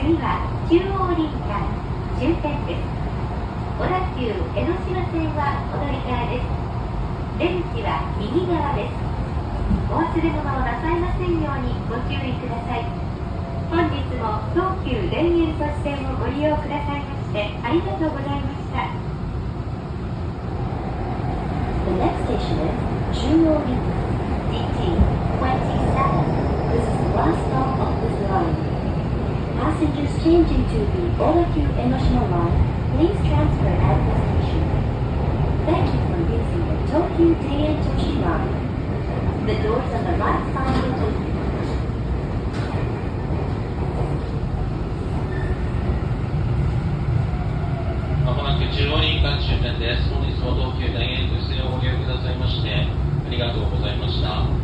次は中央林間終点です。小田急江ノ島線はお乗り換えです。出口は右側です。お忘れ物をなさいませんようにご注意ください。本日も東急田園都市線をご利用くださいましてありがとうございました。The next station is Jurori DT27. This is the last stop of this line. Passengers changing to the Odakyu Enoshima line, please transfer at the station. Thank you for using the Tokyu Daientoshi line. The doors on the right side will open. まもなく中央林間終点です。本日も東急田園都市線をご利用くださいましてありがとうございました。